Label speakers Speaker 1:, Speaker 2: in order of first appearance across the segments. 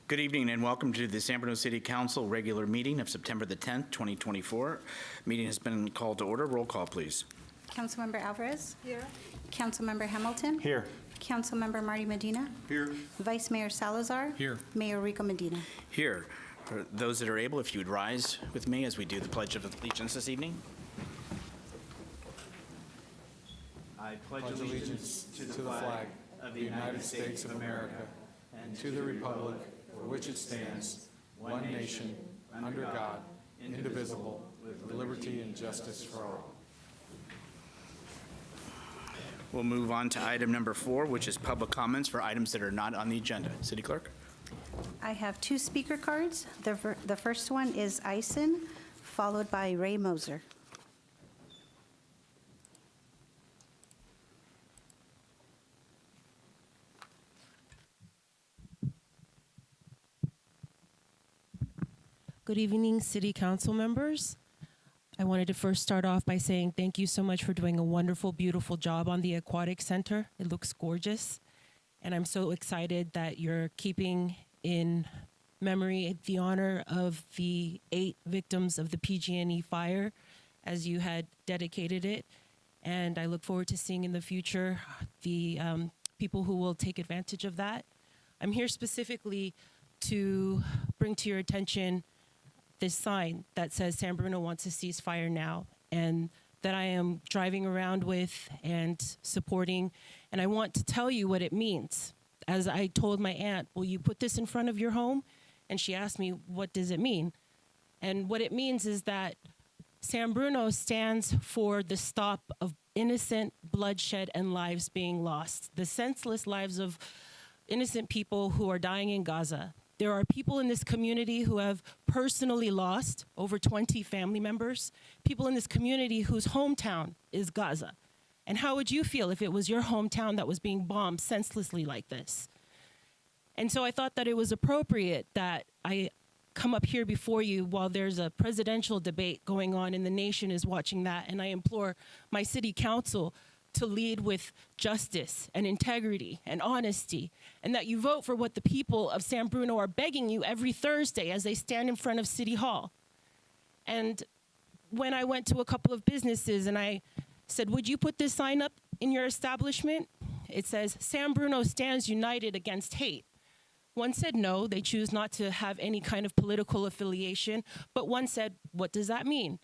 Speaker 1: Good evening and welcome to the San Bruno City Council regular meeting of September the 10th, 2024. Meeting has been called to order. Roll call, please.
Speaker 2: Councilmember Alvarez?
Speaker 3: Here.
Speaker 2: Councilmember Hamilton?
Speaker 4: Here.
Speaker 2: Councilmember Marty Medina?
Speaker 4: Here.
Speaker 2: Vice Mayor Salazar?
Speaker 4: Here.
Speaker 2: Mayor Rico Medina?
Speaker 1: Here, for those that are able, if you would rise with me as we do the Pledge of Allegiance this evening. I pledge
Speaker 4: Allegiance to the flag of the United States of America and to the republic for which it stands, one nation, under God, indivisible, with liberty and justice for all.
Speaker 1: We'll move on to item number 4, which is public comments for items that are not on the agenda. City Clerk?
Speaker 2: I have 2 speaker cards. The first one is Eisen, followed by Ray Moser.
Speaker 5: Good evening, City Council members. I wanted to first start off by saying thank you so much for doing a wonderful, beautiful job on the Aquatic Center. It looks gorgeous. And I'm so excited that you're keeping in memory the honor of the 8 victims of the PG&E fire as you had dedicated it. And I look forward to seeing in the future the people who will take advantage of that. I'm here specifically to bring to your attention this sign that says San Bruno wants a ceasefire now, and that I am driving around with and supporting. And I want to tell you what it means. As I told my aunt, will you put this in front of your home? And she asked me, what does it mean? And what it means is that San Bruno stands for the stop of innocent bloodshed and lives being lost, the senseless lives of innocent people who are dying in Gaza. There are people in this community who have personally lost over 20 family members, people in this community whose hometown is Gaza. And how would you feel if it was your hometown that was being bombed senselessly like this? And so I thought that it was appropriate that I come up here before you while there's a presidential debate going on and the nation is watching that. And I implore my city council to lead with justice and integrity and honesty, and that you vote for what the people of San Bruno are begging you every Thursday as they stand in front of City Hall. And when I went to a couple of businesses and I said, would you put this sign up in your establishment? It says, San Bruno stands united against hate. One said no, they choose not to have any kind of political affiliation, but one said, what does that mean?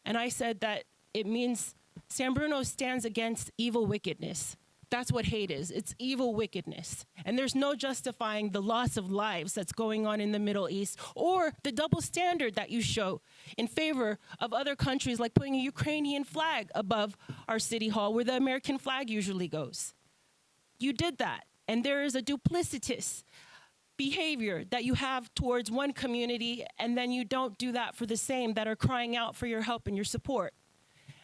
Speaker 5: And I said that it means San Bruno stands against evil wickedness. That's what hate is. It's evil wickedness. And there's no justifying the loss of lives that's going on in the Middle East or the double standard that you show in favor of other countries, like putting a Ukrainian flag above our city hall where the American flag usually goes. You did that. And there is a duplicitous behavior that you have towards one community, and then you don't do that for the same that are crying out for your help and your support.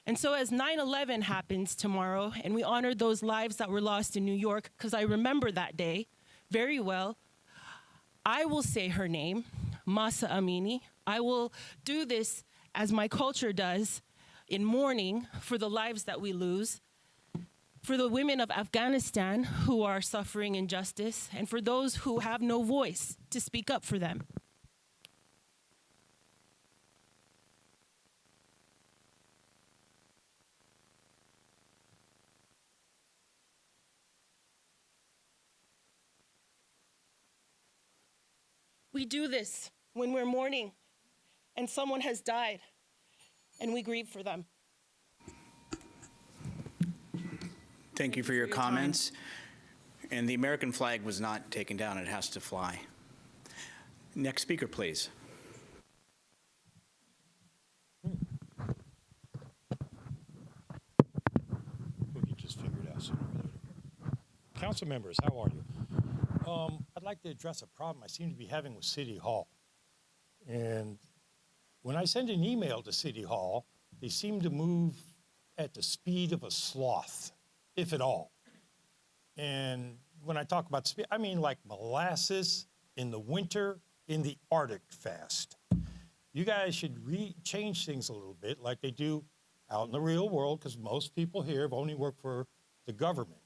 Speaker 5: And so as 9/11 happens tomorrow, and we honor those lives that were lost in New York, because I remember that day very well, I will say her name, Masa Amini. I will do this as my culture does in mourning for the lives that we lose, for the women of Afghanistan who are suffering injustice, and for those who have no voice to speak up for them. We do this when we're mourning and someone has died and we grieve for them.
Speaker 1: Thank you for your comments. And the American flag was not taken down. It has to fly. Next speaker, please.
Speaker 6: We can just figure it out sooner or later. Council members, how are you? I'd like to address a problem I seem to be having with City Hall. And when I send an email to City Hall, they seem to move at the speed of a sloth, if at all. And when I talk about speed, I mean like molasses in the winter in the Arctic fast. You guys should change things a little bit like they do out in the real world, because most people here have only worked for the government.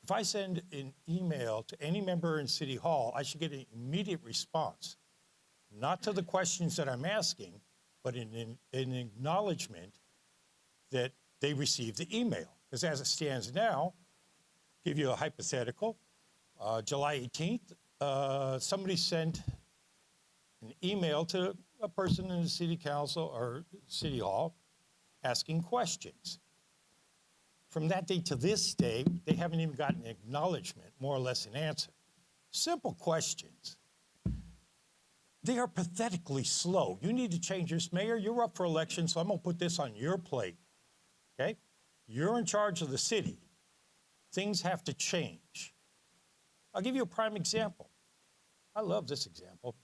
Speaker 6: If I send an email to any member in City Hall, I should get an immediate response, not to the questions that I'm asking, but an acknowledgement that they received the email. Because as it stands now, give you a hypothetical, July 18th, somebody sent an email to a person in the city council or city hall asking questions. From that day to this day, they haven't even gotten an acknowledgement, more or less an answer. Simple questions. They are pathetically slow. You need to change this. Mayor, you're up for election, so I'm going to put this on your plate, okay? You're in charge of the city. Things have to change. I'll give you a prime example. I love this example.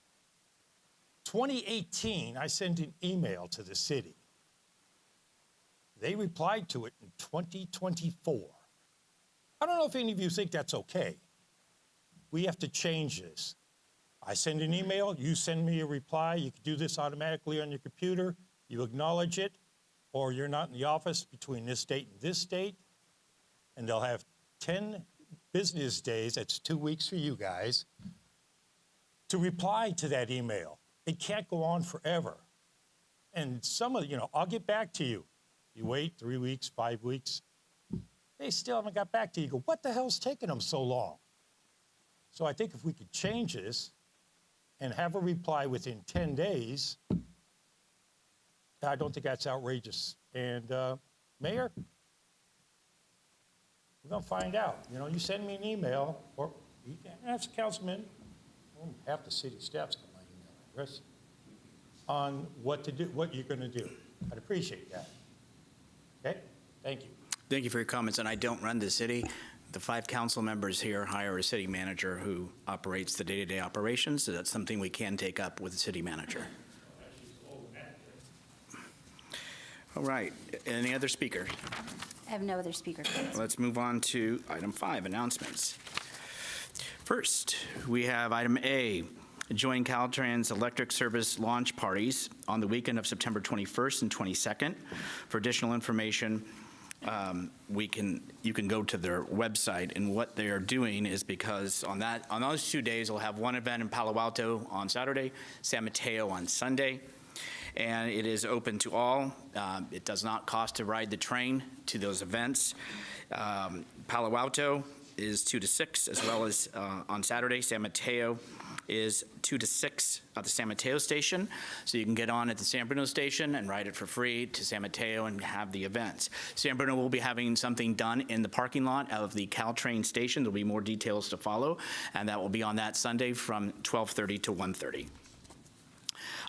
Speaker 6: 2018, I sent an email to the city. They replied to it in 2024. I don't know if any of you think that's okay. We have to change this. I send an email, you send me a reply. You can do this automatically on your computer. You acknowledge it, or you're not in the office between this date and this date, and they'll have 10 business days, that's 2 weeks for you guys, to reply to that email. It can't go on forever. And some of, I'll get back to you. You wait 3 weeks, 5 weeks. They still haven't got back to you. You go, what the hell's taking them so long? So I think if we could change this and have a reply within 10 days, I don't think that's outrageous. And Mayor, we're going to find out. You send me an email, or you can ask the councilman, half the city staff's got my email address, on what to do, what you're going to do. I'd appreciate that. Okay? Thank you.
Speaker 1: Thank you for your comments, and I don't run the city. The 5 council members here hire a city manager who operates the day-to-day operations, so that's something we can take up with the city manager. All right, any other speakers?
Speaker 2: I have no other speaker cards.
Speaker 1: Let's move on to item 5, announcements. First, we have item A, join Caltrain's electric service launch parties on the weekend of September 21st and 22nd. For additional information, you can go to their website, and what they are doing is because on those 2 days, they'll have one event in Palo Alto on Saturday, San Mateo on Sunday, and it is open to all. It does not cost to ride the train to those events. Palo Alto is 2 to 6, as well as on Saturday, San Mateo is 2 to 6 at the San Mateo station. So you can get on at the San Bruno station and ride it for free to San Mateo and have the events. San Bruno will be having something done in the parking lot of the Caltrain station. There'll be more details to follow, and that will be on that Sunday from 12:30 to 1:30.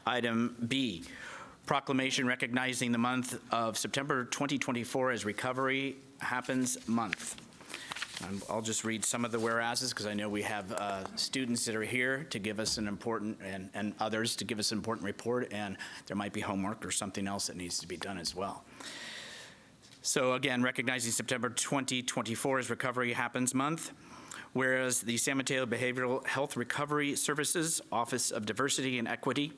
Speaker 1: Item B, proclamation recognizing the month of September 2024 as Recovery Happens Month. I'll just read some of the whereases because I know we have students that are here to give us an important, and others to give us an important report, and there might be homework or something else that needs to be done as well. So again, recognizing September 2024 as Recovery Happens Month. Whereas the San Mateo Behavioral Health Recovery Services Office of Diversity and Equity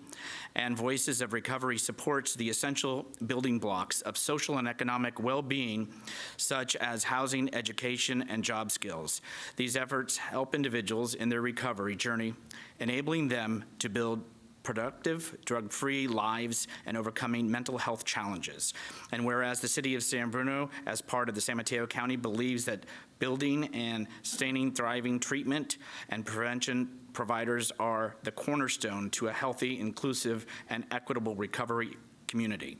Speaker 1: and Voices of Recovery supports the essential building blocks of social and economic well-being, such as housing, education, and job skills. These efforts help individuals in their recovery journey, enabling them to build productive, drug-free lives and overcoming mental health challenges. And whereas the city of San Bruno, as part of the San Mateo County, believes that building and sustaining thriving treatment and prevention providers are the cornerstone to a healthy, inclusive, and equitable recovery community.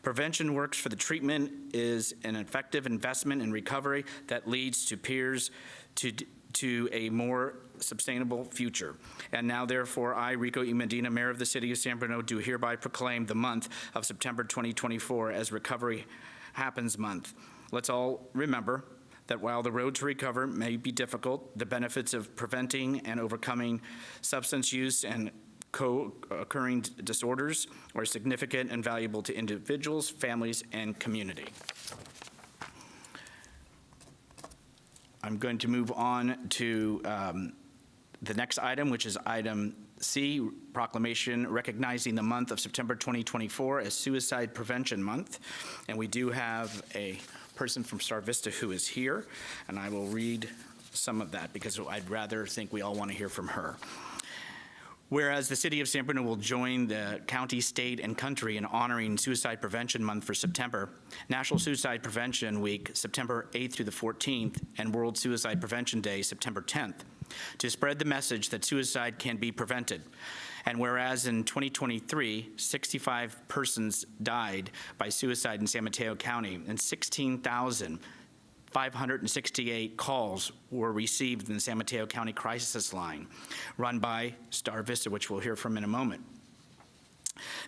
Speaker 1: Prevention works for the treatment is an effective investment in recovery that leads to peers to a more sustainable future. And now, therefore, I, Rico E. Medina, Mayor of the City of San Bruno, do hereby proclaim the month of September 2024 as Recovery Happens Month. Let's all remember that while the road to recover may be difficult, the benefits of preventing and overcoming substance use and co-occurring disorders are significant and valuable to individuals, families, and community. I'm going to move on to the next item, which is item C, proclamation recognizing the month of September 2024 as Suicide Prevention Month. And we do have a person from Star Vista who is here, and I will read some of that because I'd rather think we all want to hear from her. Whereas the city of San Bruno will join the county, state, and country in honoring Suicide Prevention Month for September, National Suicide Prevention Week, September 8th through the 14th, and World Suicide Prevention Day, September 10th, to spread the message that suicide can be prevented. And whereas in 2023, 65 persons died by suicide in San Mateo County, and 16,568 calls were received in the San Mateo County Crisis Line, run by Star Vista, which we'll hear from in a moment.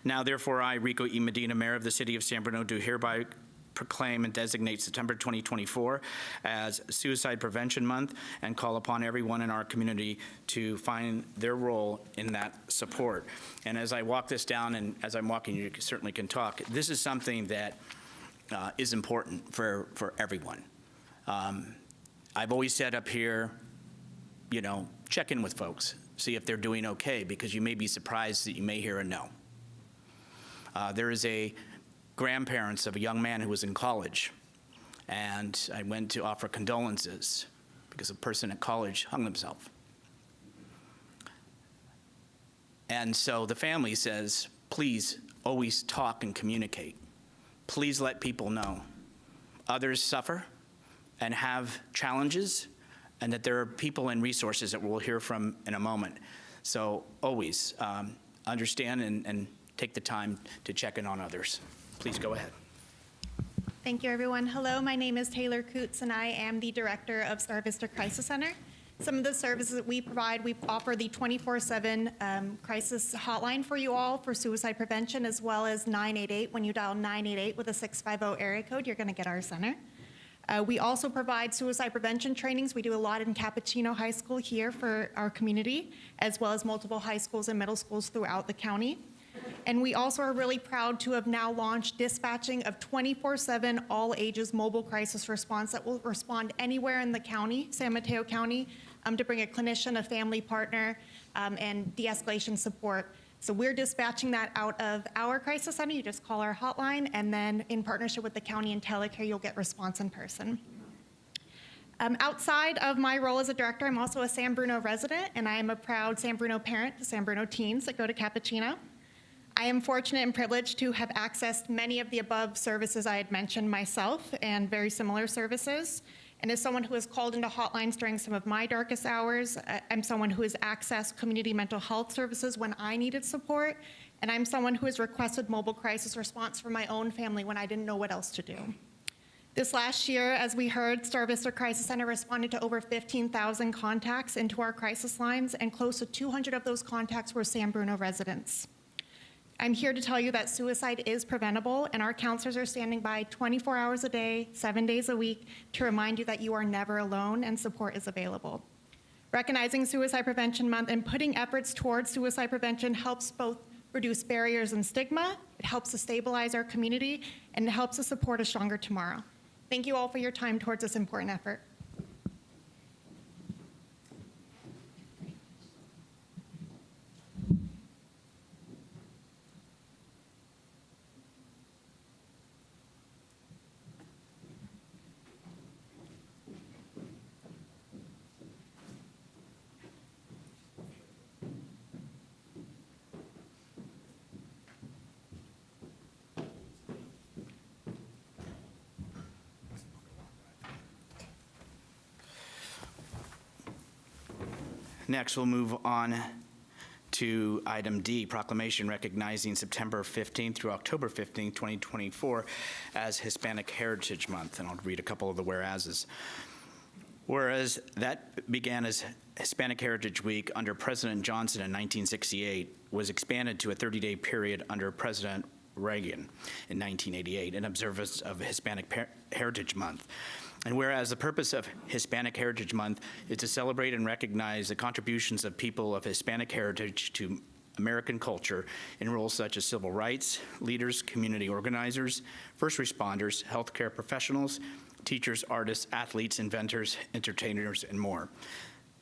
Speaker 1: Now, therefore, I, Rico E. Medina, Mayor of the City of San Bruno, do hereby proclaim and designate September 2024 as Suicide Prevention Month and call upon everyone in our community to find their role in that support. And as I walk this down, and as I'm walking, you certainly can talk, this is something that is important for everyone. I've always said up here, you know, check in with folks, see if they're doing okay, because you may be surprised that you may hear a no. There is a grandparents of a young man who was in college, and I went to offer condolences because a person at college hung themselves. And so the family says, please always talk and communicate. Please let people know. Others suffer and have challenges, and that there are people and resources that we'll hear from in a moment. So always understand and take the time to check in on others. Please go ahead.
Speaker 3: Thank you, everyone. Hello, my name is Taylor Coots, and I am the director of Star Vista Crisis Center. Some of the services that we provide, we offer the 24/7 crisis hotline for you all for suicide prevention, as well as 988. When you dial 988 with a 650 area code, you're going to get our center. We also provide suicide prevention trainings. We do a lot in Cappuccino High School here for our community, as well as multiple high schools and middle schools throughout the county. And we also are really proud to have now launched dispatching of 24/7 all ages mobile crisis response that will respond anywhere in the county, San Mateo County, to bring a clinician, a family partner, and de-escalation support. So we're dispatching that out of our crisis center. You just call our hotline, and then in partnership with the county and Telecare, you'll get response in person. Outside of my role as a director, I'm also a San Bruno resident, and I am a proud San Bruno parent to San Bruno teens that go to Cappuccino. I am fortunate and privileged to have accessed many of the above services I had mentioned myself, and very similar services. And as someone who has called into hotlines during some of my darkest hours, I'm someone who has accessed community mental health services when I needed support, and I'm someone who has requested mobile crisis response for my own family when I didn't know what else to do. This last year, as we heard, Star Vista Crisis Center responded to over 15,000 contacts into our crisis lines, and close to 200 of those contacts were San Bruno residents. I'm here to tell you that suicide is preventable, and our counselors are standing by 24 hours a day, 7 days a week, to remind you that you are never alone and support is available. Recognizing Suicide Prevention Month and putting efforts towards suicide prevention helps both reduce barriers and stigma, it helps to stabilize our community, and it helps us support a stronger tomorrow. Thank you all for your time towards this important effort.
Speaker 1: Next, we'll move on to item D, proclamation recognizing September 15th through October 15th, 2024 as Hispanic Heritage Month. And I'll read a couple of the whereases. Whereas that began as Hispanic Heritage Week under President Johnson in 1968, was expanded to a 30-day period under President Reagan in 1988 in observance of Hispanic Heritage Month. And whereas the purpose of Hispanic Heritage Month is to celebrate and recognize the contributions of people of Hispanic heritage to American culture in roles such as civil rights leaders, community organizers, first responders, healthcare professionals, teachers, artists, athletes, inventors, entertainers, and more.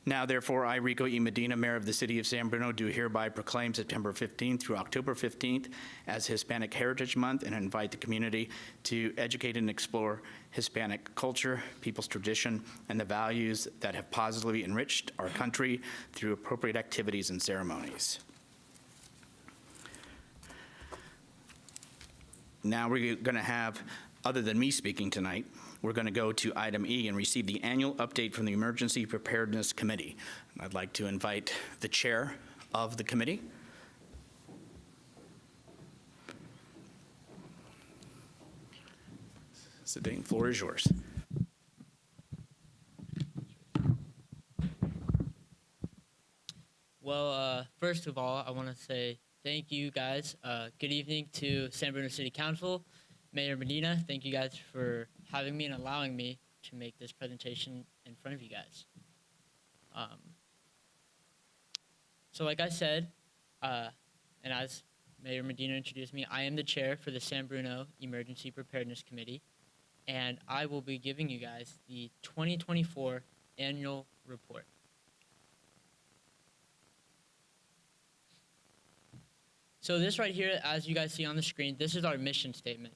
Speaker 1: Now, therefore, I, Rico E. Medina, Mayor of the City of San Bruno, do hereby proclaim September 15th through October 15th as Hispanic Heritage Month and invite the community to educate and explore Hispanic culture, people's tradition, and the values that have positively enriched our country through appropriate activities and ceremonies. Now we're going to have, other than me speaking tonight, we're going to go to item E and receive the annual update from the Emergency Preparedness Committee. I'd like to invite the chair of the committee. Zidane, floor is yours.
Speaker 7: Well, first of all, I want to say thank you guys. Good evening to San Bruno City Council, Mayor Medina. Thank you guys for having me and allowing me to make this presentation in front of you guys. So like I said, and as Mayor Medina introduced me, I am the chair for the San Bruno Emergency Preparedness Committee, and I will be giving you guys the 2024 annual report. So this right here, as you guys see on the screen, this is our mission statement.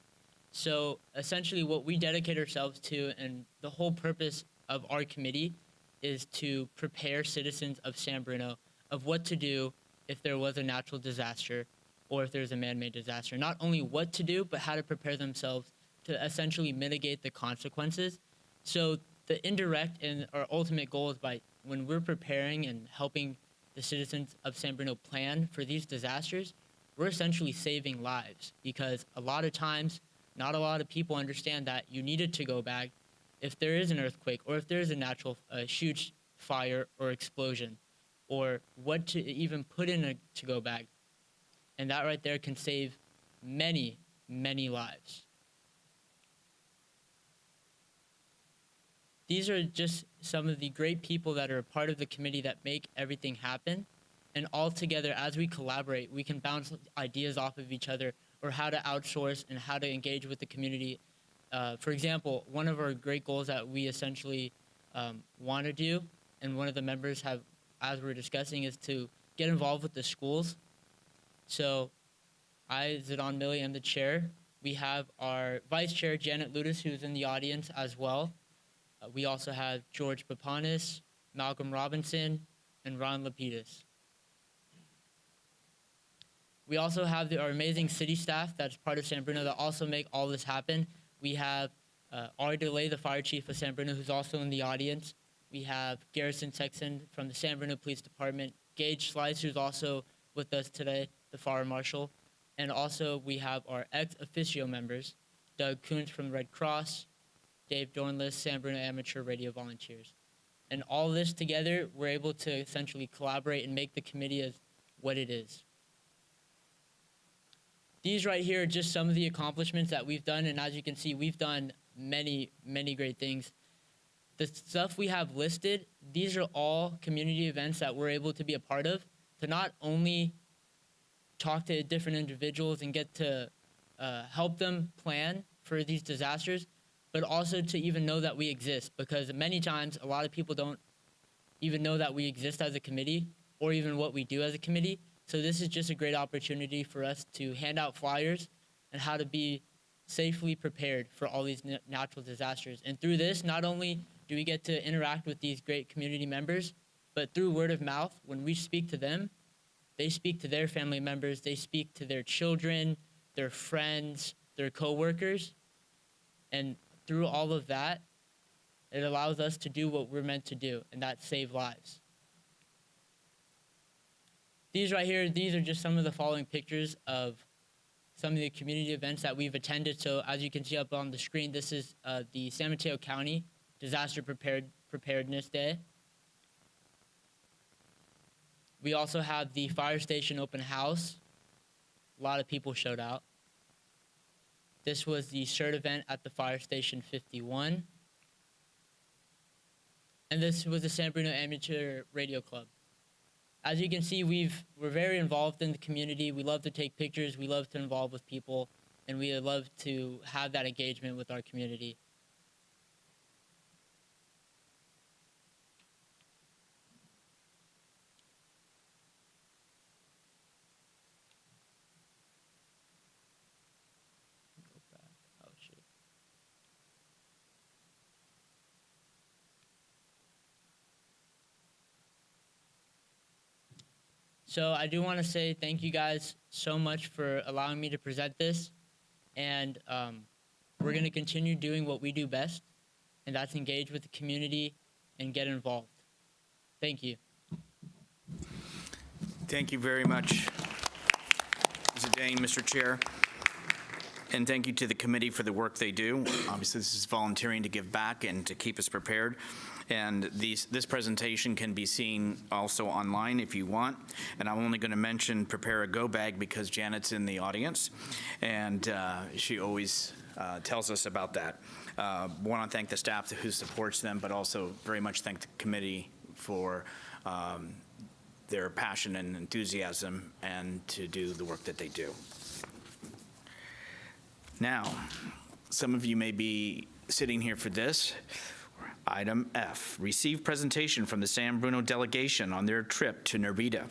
Speaker 7: So essentially what we dedicate ourselves to, and the whole purpose of our committee, is to prepare citizens of San Bruno of what to do if there was a natural disaster or if there's a man-made disaster. Not only what to do, but how to prepare themselves to essentially mitigate the consequences. So the indirect and our ultimate goal is by when we're preparing and helping the citizens of San Bruno plan for these disasters, we're essentially saving lives, because a lot of times, not a lot of people understand that you needed to go back if there is an earthquake or if there is a huge fire or explosion, or what to even put in a to-go bag. And that right there can save many, many lives. These are just some of the great people that are a part of the committee that make everything happen. And all together, as we collaborate, we can bounce ideas off of each other, or how to outsource and how to engage with the community. For example, one of our great goals that we essentially want to do, and one of the members have, as we're discussing, is to get involved with the schools. So I, Zidane Millie, am the chair. We have our vice chair, Janet Ludis, who's in the audience as well. We also have George Papanis, Malcolm Robinson, and Ron Lapidus. We also have our amazing city staff that's part of San Bruno that also make all this happen. We have R. DeLay, the fire chief of San Bruno, who's also in the audience. We have Garrison Sexton from the San Bruno Police Department, Gage Slice, who's also with us today, the fire marshal. And also we have our ex officio members, Doug Kuntz from Red Cross, Dave Dornless, San Bruno Amateur Radio Volunteers. And all this together, we're able to essentially collaborate and make the committee as what it is. These right here are just some of the accomplishments that we've done, and as you can see, we've done many, many great things. The stuff we have listed, these are all community events that we're able to be a part of, to not only talk to different individuals and get to help them plan for these disasters, but also to even know that we exist, because many times a lot of people don't even know that we exist as a committee or even what we do as a committee. So this is just a great opportunity for us to hand out flyers and how to be safely prepared for all these natural disasters. And through this, not only do we get to interact with these great community members, but through word of mouth, when we speak to them, they speak to their family members, they speak to their children, their friends, their coworkers. And through all of that, it allows us to do what we're meant to do, and that's save lives. These right here, these are just some of the following pictures of some of the community events that we've attended. So as you can see up on the screen, this is the San Mateo County Disaster Preparedness Day. We also have the fire station open house. A lot of people showed out. This was the CERT event at the Fire Station 51. And this was the San Bruno Amateur Radio Club. As you can see, we're very involved in the community. We love to take pictures. We love to involve with people. And we love to have that engagement with our community. So I do want to say thank you guys so much for allowing me to present this. And we're going to continue doing what we do best, and that's engage with the community and get involved. Thank you.
Speaker 1: Thank you very much, Mr. Dane, Mr. Chair. And thank you to the committee for the work they do. Obviously, this is volunteering to give back and to keep us prepared. And this presentation can be seen also online if you want. And I'm only going to mention Prepare a Go Bag because Janet's in the audience, and she always tells us about that. Want to thank the staff who supports them, but also very much thank the committee for their passion and enthusiasm and to do the work that they do. Now, some of you may be sitting here for this. Item F, receive presentation from the San Bruno Delegation on their trip to Narita.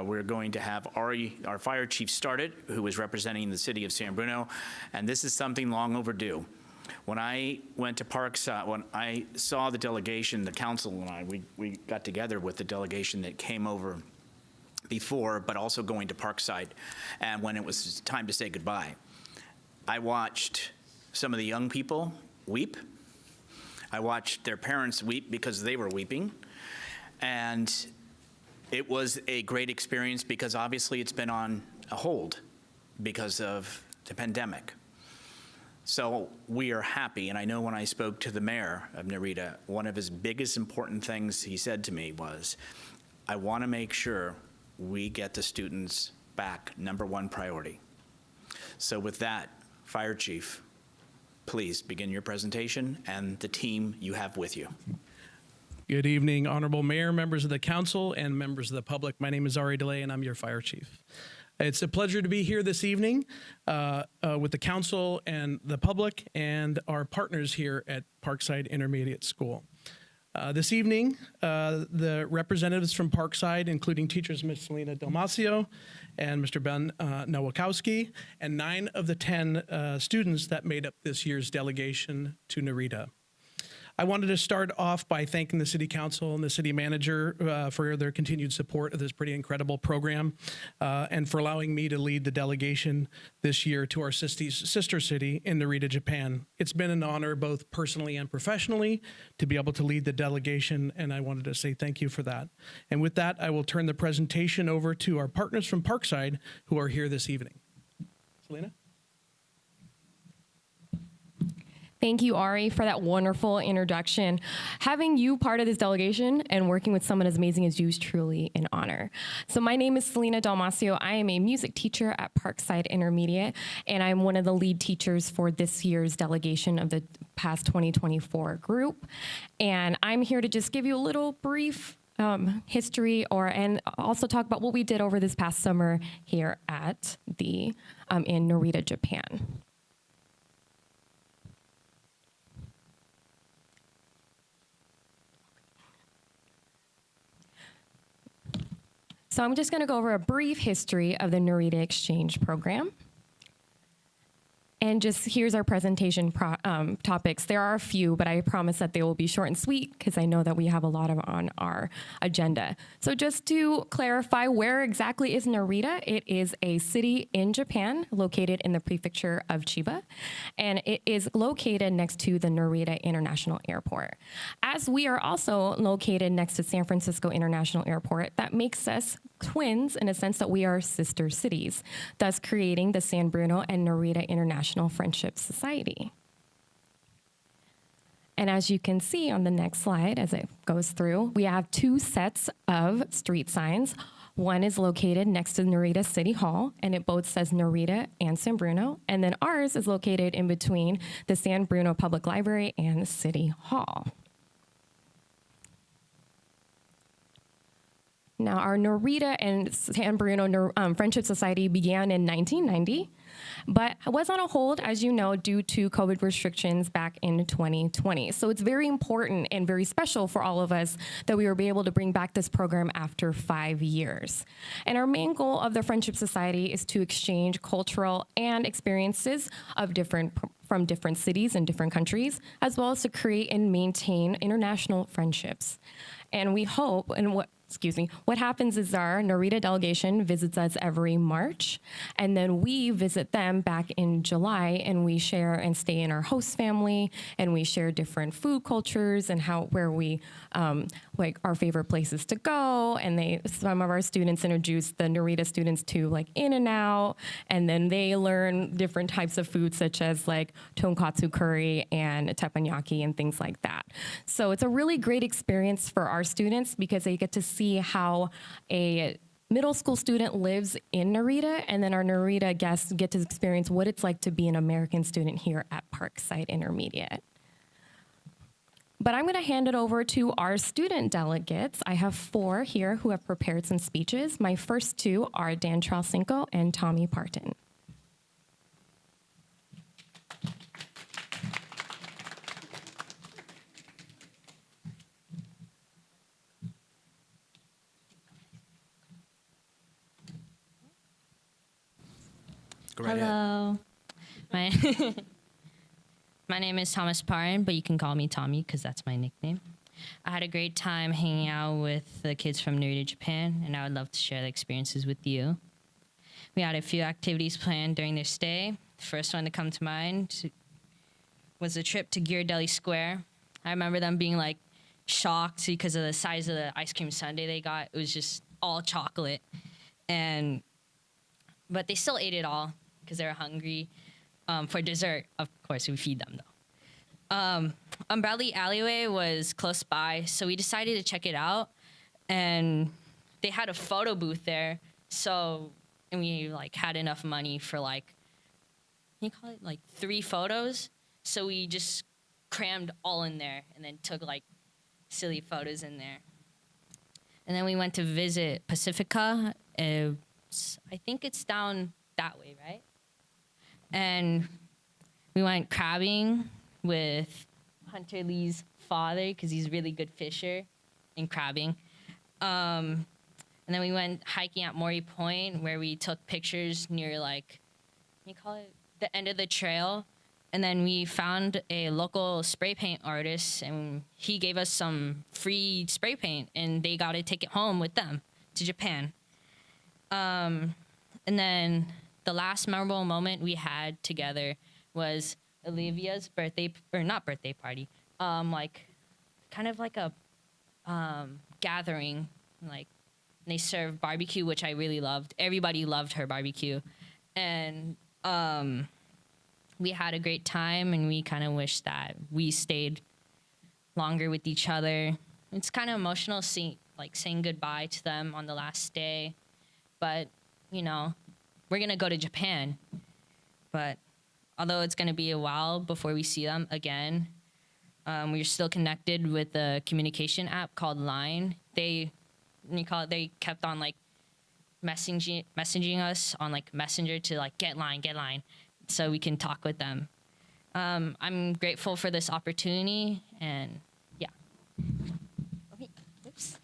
Speaker 1: We're going to have Ari, our fire chief, started, who is representing the city of San Bruno, and this is something long overdue. When I went to Parkside, when I saw the delegation, the council and I, we got together with the delegation that came over before, but also going to Parkside, and when it was time to say goodbye, I watched some of the young people weep. I watched their parents weep because they were weeping. And it was a great experience because obviously it's been on a hold because of the pandemic. So we are happy, and I know when I spoke to the mayor of Narita, one of his biggest important things he said to me was, I want to make sure we get the students back, #1 priority. So with that, Fire Chief, please begin your presentation and the team you have with you.
Speaker 8: Good evening, Honorable Mayor, members of the council, and members of the public. My name is Ari DeLay, and I'm your fire chief. It's a pleasure to be here this evening with the council and the public and our partners here at Parkside Intermediate School. This evening, the representatives from Parkside, including teachers Ms. Selena Dalmacio and Mr. Ben Nowakowski, and 9 of the 10 students that made up this year's delegation to Narita. I wanted to start off by thanking the City Council and the City Manager for their continued support of this pretty incredible program and for allowing me to lead the delegation this year to our sister city in Narita, Japan. It's been an honor both personally and professionally to be able to lead the delegation, and I wanted to say thank you for that. And with that, I will turn the presentation over to our partners from Parkside who are here this evening. Selena?
Speaker 9: Thank you, Ari, for that wonderful introduction. Having you part of this delegation and working with someone as amazing as you is truly an honor. So my name is Selena Dalmacio. I am a music teacher at Parkside Intermediate, and I'm one of the lead teachers for this year's delegation of the past 2024 group. And I'm here to just give you a little brief history and also talk about what we did over this past summer here at the in Narita, Japan. So I'm just going to go over a brief history of the Narita Exchange Program. And just here's our presentation topics. There are a few, but I promise that they will be short and sweet because I know that we have a lot on our agenda. So just to clarify, where exactly is Narita? It is a city in Japan located in the prefecture of Chiba, and it is located next to the Narita International Airport. As we are also located next to San Francisco International Airport, that makes us twins in a sense that we are sister cities, thus creating the San Bruno and Narita International Friendship Society. And as you can see on the next slide, as it goes through, we have 2 sets of street signs. One is located next to Narita City Hall, and it both says Narita and San Bruno. And then ours is located in between the San Bruno Public Library and the City Hall. Now, our Narita and San Bruno Friendship Society began in 1990, but was on a hold, as you know, due to COVID restrictions back in 2020. So it's very important and very special for all of us that we were able to bring back this program after 5 years. And our main goal of the Friendship Society is to exchange cultural and experiences of from different cities and different countries, as well as to create and maintain international friendships. And we hope, and what what happens is our Narita delegation visits us every March, and then we visit them back in July, and we share and stay in our host family, and we share different food cultures and where we like our favorite places to go. And some of our students introduce the Narita students to like In-N-Out, and then they learn different types of food such as like tonkatsu curry and teppanyaki and things like that. So it's a really great experience for our students because they get to see how a middle school student lives in Narita, and then our Narita guests get to experience what it's like to be an American student here at Parkside Intermediate. But I'm going to hand it over to our student delegates. I have 4 here who have prepared some speeches. My first 2 are Dan Tralcinko and Tommy Parton.
Speaker 1: Go right ahead.
Speaker 10: Hello. My name is Thomas Parton, but you can call me Tommy because that's my nickname. I had a great time hanging out with the kids from Narita, Japan, and I would love to share the experiences with you. We had a few activities planned during their stay. The first one to come to mind was a trip to Ghirardelli Square. I remember them being like shocked because of the size of the ice cream sundae they got. It was just all chocolate, but they still ate it all because they were hungry. For dessert, of course, we feed them though. Umbrella Alleyway was close by, so we decided to check it out. And they had a photo booth there, and we like had enough money for like 3 photos. So we just crammed all in there and then took like silly photos in there. And then we went to visit Pacifica. I think it's down that way, right? And we went crabbing with Hunter Lee's father because he's a really good fisher in crabbing. And then we went hiking at Maury Point where we took pictures near the end of the trail. And then we found a local spray paint artist and he gave us some free spray paint and they got to take it home with them to Japan. And then the last memorable moment we had together was Olivia's not birthday party, kind of like a gathering, like they served barbecue, which I really loved. Everybody loved her barbecue. And we had a great time and we kind of wish that we stayed longer with each other. It's kind of emotional saying goodbye to them on the last day. But, we're going to go to Japan. But although it's going to be a while before we see them again, we're still connected with a communication app called Line. They kept on messaging us on Messenger to get line, so we can talk with them. I'm grateful for this opportunity, and yeah. Okay. Oops.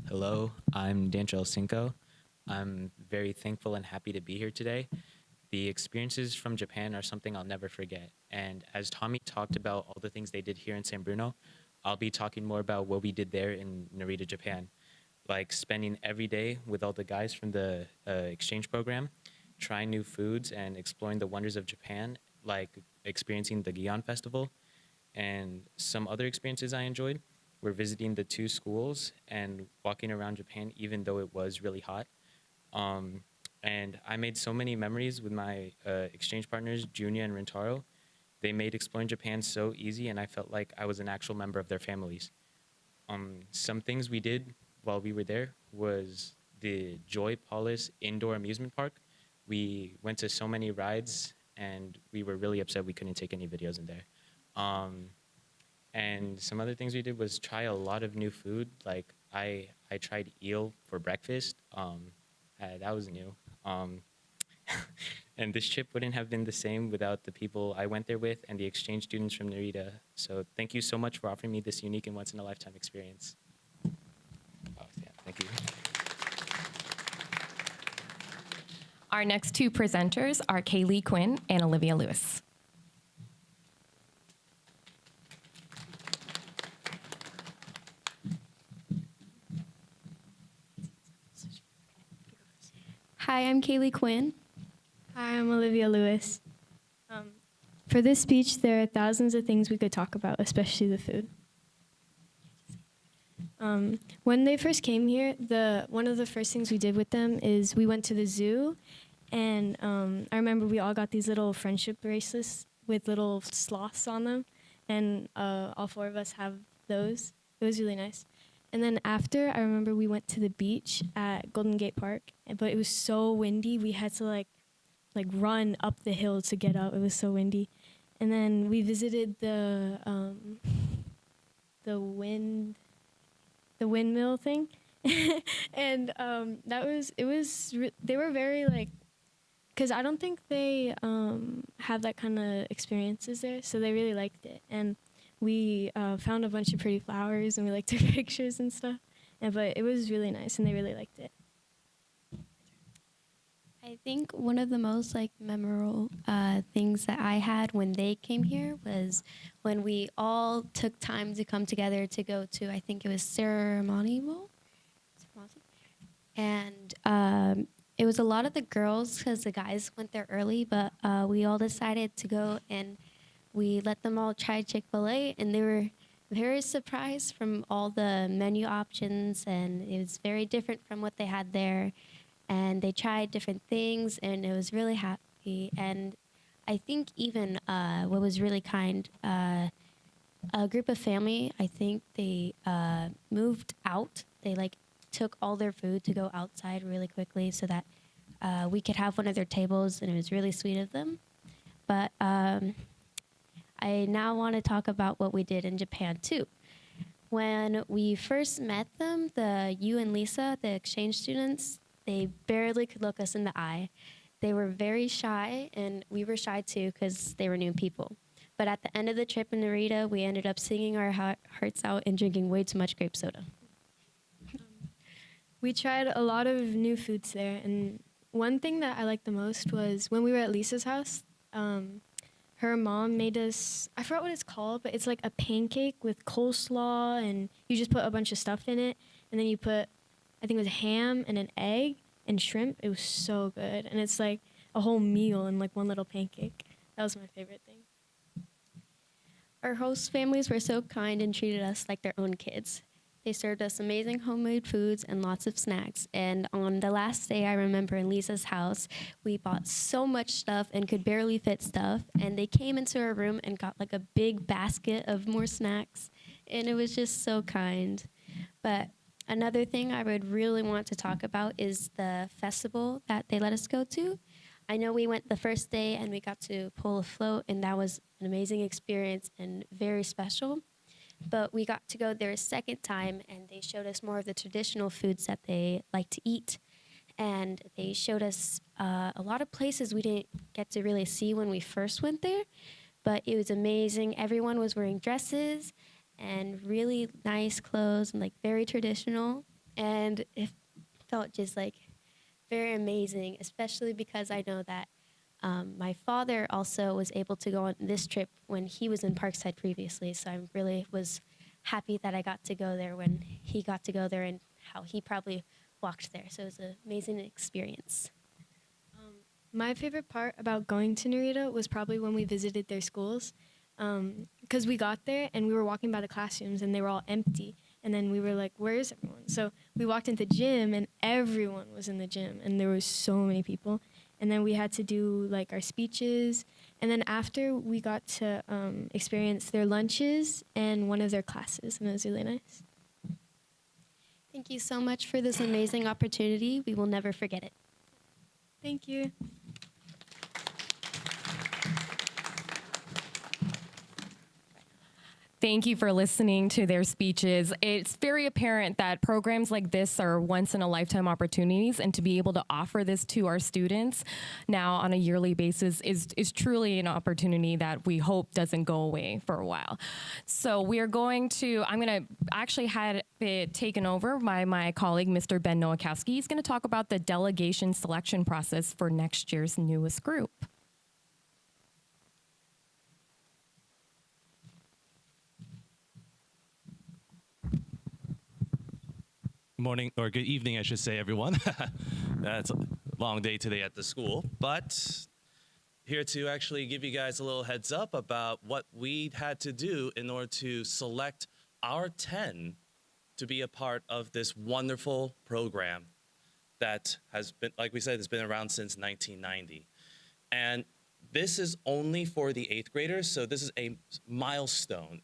Speaker 11: Hello, I'm Dan Tralcinko. I'm very thankful and happy to be here today. The experiences from Japan are something I'll never forget. And as Tommy talked about all the things they did here in San Bruno, I'll be talking more about what we did there in Narita, Japan. Like spending every day with all the guys from the exchange program, trying new foods and exploring the wonders of Japan, like experiencing the Gion Festival. And some other experiences I enjoyed were visiting the 2 schools and walking around Japan, even though it was really hot. And I made so many memories with my exchange partners, Junya and Rintaro. They made exploring Japan so easy, and I felt like I was an actual member of their families. Some things we did while we were there was the Joy Palace Indoor Amusement Park. We went to so many rides, and we were really upset we couldn't take any videos in there. And some other things we did was try a lot of new food. Like I tried eel for breakfast. That was new. And this trip wouldn't have been the same without the people I went there with and the exchange students from Narita. So thank you so much for offering me this unique and once-in-a-lifetime experience. Thank you.
Speaker 9: Our next 2 presenters are Kaylee Quinn and Olivia Lewis.
Speaker 12: Hi, I'm Kaylee Quinn. Hi, I'm Olivia Lewis. For this speech, there are thousands of things we could talk about, especially the food. When they first came here, one of the first things we did with them is we went to the zoo, and I remember we all got these little friendship bracelets with little sloths on them, and all 4 of us have those. It was really nice. And then after, I remember we went to the beach at Golden Gate Park, but it was so windy, we had to like run up the hill to get out. It was so windy. And then we visited the windmill thing, and they were very because I don't think they have that kind of experiences there, so they really liked it. And we found a bunch of pretty flowers, and we took pictures and stuff. But it was really nice, and they really liked it.
Speaker 13: I think one of the most memorable things that I had when they came here was when we all took time to come together to go to, I think it was Ceremonial, and it was a lot of the girls because the guys went there early, but we all decided to go, and we let them all try Chick-fil-A, and they were very surprised from all the menu options, and it was very different from what they had there. And they tried different things, and it was really happy. And I think even what was really kind, a group of family, I think they moved out. They took all their food to go outside really quickly so that we could have one of their tables, and it was really sweet of them. But I now want to talk about what we did in Japan too. When we first met them, you and Lisa, the exchange students, they barely could look us in the eye. They were very shy, and we were shy too because they were new people. But at the end of the trip in Narita, we ended up singing our hearts out and drinking way too much grape soda.
Speaker 12: We tried a lot of new foods there, and one thing that I liked the most was when we were at Lisa's house, her mom made us, I forgot what it's called, but it's like a pancake with coleslaw, and you just put a bunch of stuff in it, and then you put, I think it was ham and an egg and shrimp. It was so good, and it's like a whole meal in one little pancake. That was my favorite thing.
Speaker 13: Our host families were so kind and treated us like their own kids. They served us amazing homemade foods and lots of snacks. And on the last day, I remember in Lisa's house, we bought so much stuff and could barely fit stuff. And they came into our room and got a big basket of more snacks. And it was just so kind. But another thing I would really want to talk about is the festival that they let us go to. I know we went the first day and we got to pull a float, and that was an amazing experience and very special. But we got to go there a second time, and they showed us more of the traditional foods that they like to eat. And they showed us a lot of places we didn't get to really see when we first went there. But it was amazing. Everyone was wearing dresses and really nice clothes and very traditional. And it felt just very amazing, especially because I know that my father also was able to go on this trip when he was in Parkside previously, so I really was happy that I got to go there when he got to go there and how he probably walked there. So it was an amazing experience.
Speaker 12: My favorite part about going to Narita was probably when we visited their schools, because we got there and we were walking by the classrooms and they were all empty. And then we were like, where is everyone? So we walked into the gym and everyone was in the gym, and there were so many people. And then we had to do our speeches. And then after, we got to experience their lunches and one of their classes, and it was really nice.
Speaker 13: Thank you so much for this amazing opportunity. We will never forget it.
Speaker 12: Thank you.
Speaker 9: Thank you for listening to their speeches. It's very apparent that programs like this are once-in-a-lifetime opportunities, and to be able to offer this to our students now on a yearly basis is truly an opportunity that we hope doesn't go away for a while. So I'm going to actually have it taken over by my colleague, Mr. Ben Nowakowski. He's going to talk about the delegation selection process for next year's newest group.
Speaker 14: Morning, or good evening, I should say, everyone. long day today at the school, but here to actually give you guys a little heads up about what we had to do in order to select our 10 to be a part of this wonderful program that has been, like we said, has been around since 1990. And this is only for the 8th graders, so this is a milestone,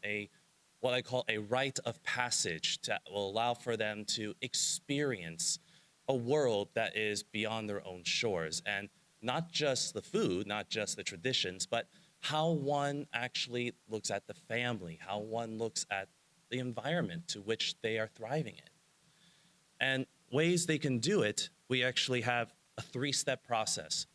Speaker 14: what I call a rite of passage that will allow for them to experience a world that is beyond their own shores. And not just the food, not just the traditions, but how one actually looks at the family, how one looks at the environment to which they are thriving in. And ways they can do it, we actually have a 3-step process.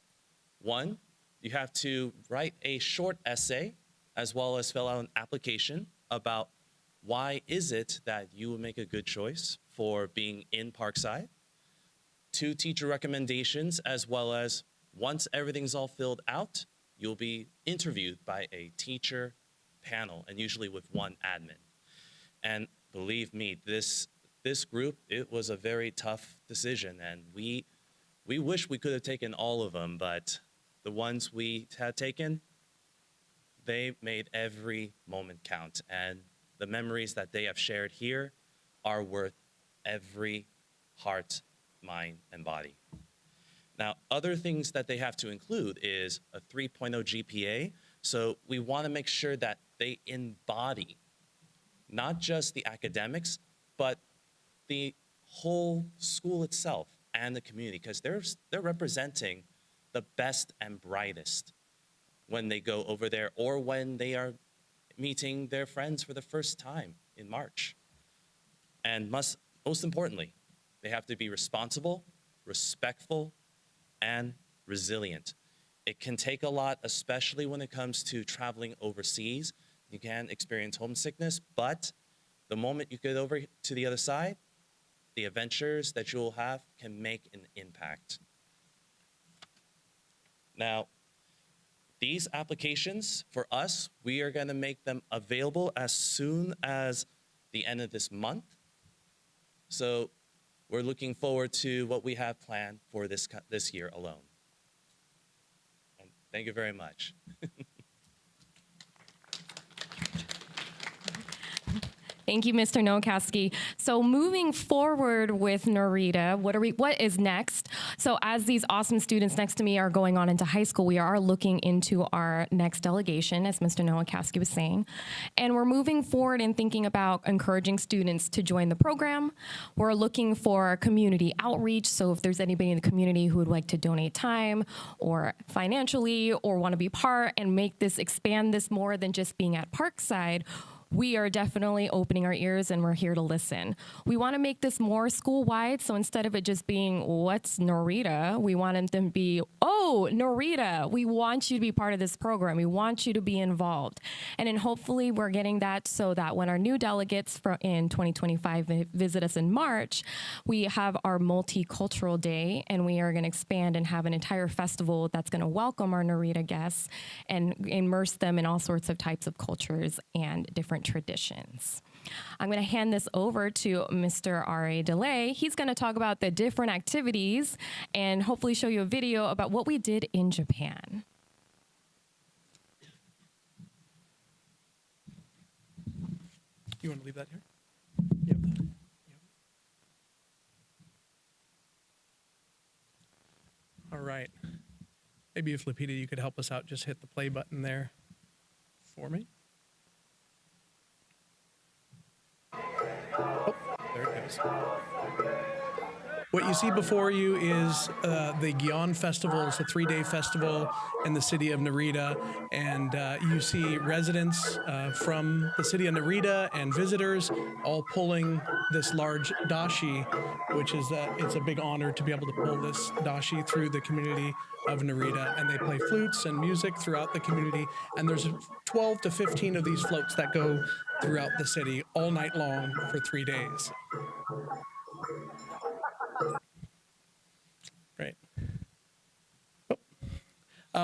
Speaker 14: 1, you have to write a short essay as well as fill out an application about why is it that you would make a good choice for being in Parkside. 2 teacher recommendations, as well as once everything's all filled out, you'll be interviewed by a teacher panel, and usually with 1 admin. And believe me, this group, it was a very tough decision, and we wish we could have taken all of them, but the ones we had taken, they made every moment count, and the memories that they have shared here are worth every heart, mind, and body. Now, other things that they have to include is a 3.0 GPA. So we want to make sure that they embody not just the academics, but the whole school itself and the community, because they're representing the best and brightest when they go over there or when they are meeting their friends for the first time in March. And most importantly, they have to be responsible, respectful, and resilient. It can take a lot, especially when it comes to traveling overseas. You can experience homesickness, but the moment you get over to the other side, the adventures that you'll have can make an impact. Now, these applications, for us, we are gonna make them available as soon as the end of this month. So we're looking forward to what we have planned for this year alone. And thank you very much.
Speaker 9: Thank you, Mr. Nowakowski. So moving forward with Narita, what is next? So as these awesome students next to me are going on into high school, we are looking into our next delegation, as Mr. Nowakowski was saying. And we're moving forward and thinking about encouraging students to join the program. We're looking for community outreach. So if there's anybody in the community who would like to donate time or financially or want to be part and expand this more than just being at Parkside, we are definitely opening our ears and we're here to listen. We want to make this more school-wide, so instead of it just being, what's Narita? We want them to be, oh, Narita, we want you to be part of this program. We want you to be involved. And then hopefully we're getting that so that when our new delegates in 2025 visit us in March, we have our multicultural day and we are going to expand and have an entire festival that's going to welcome our Narita guests and immerse them in all sorts of types of cultures and different traditions. I'm going to hand this over to Mr. R.A. DeLay. He's going to talk about the different activities and hopefully show you a video about what we did in Japan.
Speaker 8: You want to leave that here? All right. Maybe if Lapita, you could help us out, just hit the play button there for me. Oh, there it goes. What you see before you is the Gion Festival. It's a 3-day festival in the city of Narita. And you see residents from the city of Narita and visitors all pulling this large dashi, which is it's a big honor to be able to pull this dashi through the community of Narita. And they play flutes and music throughout the community. And there's 12 to 15 of these floats that go throughout the city all night long for 3 days. Right.